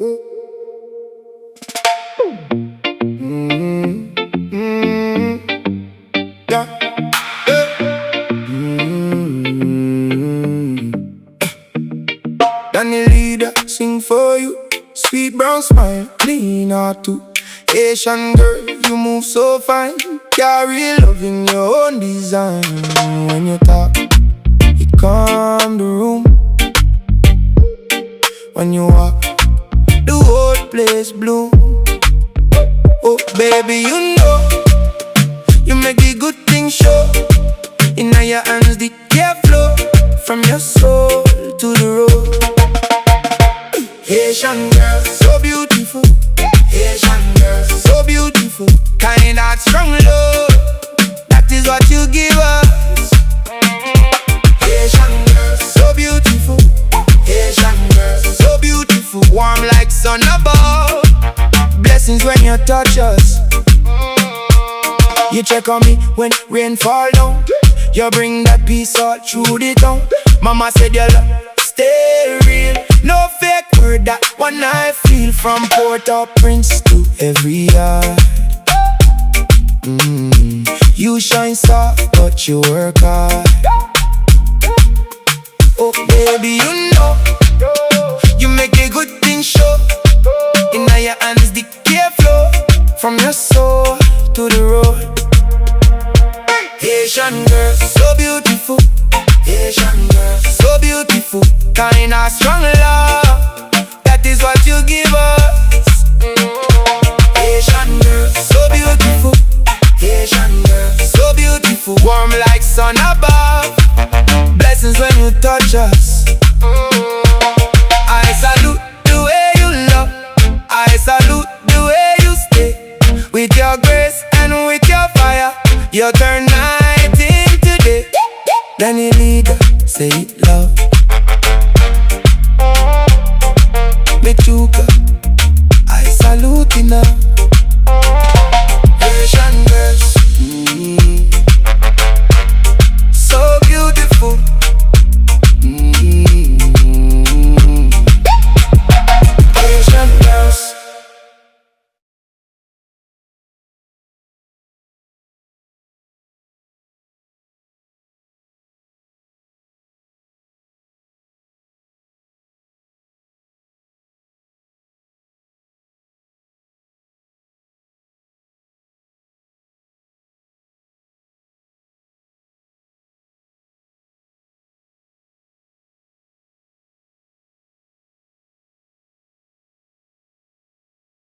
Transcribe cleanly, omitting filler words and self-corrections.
Yeah. Danny leader, sing for you. Sweet brown smile, lean out too. Haitian girl, you move so fine. Carry love in your own design. When you talk, it calm the room. When you walk, the whole place bloom. Oh baby, you know you make the good things show. In your hands the care flow from your soul to the road. Haitian girl, so beautiful. Haitian girl, so beautiful. Kind heart, strong love, that is what you give us. Haitian girl, so beautiful. Haitian girl, so beautiful. Warm like sun above. Blessings when you touch us. You check on me when rain fall down. You bring that peace all through the town. Mama said your love stay real. No fake word, that one I feel. From Port-au-Prince to every yard. You shine soft, but you work hard. Oh baby, you know you make a good thing show. In your hands the care flow from your soul to the road. Haitian girl, so beautiful. Haitian girl, so beautiful. Kind of strong love, that is what you give us. Haitian girl, so beautiful. Haitian girl, so beautiful. Warm like sun above. Blessings when you touch us. I salute the way you love. I salute the way you stay. With your grace and with your fire, you turn night into day. Then it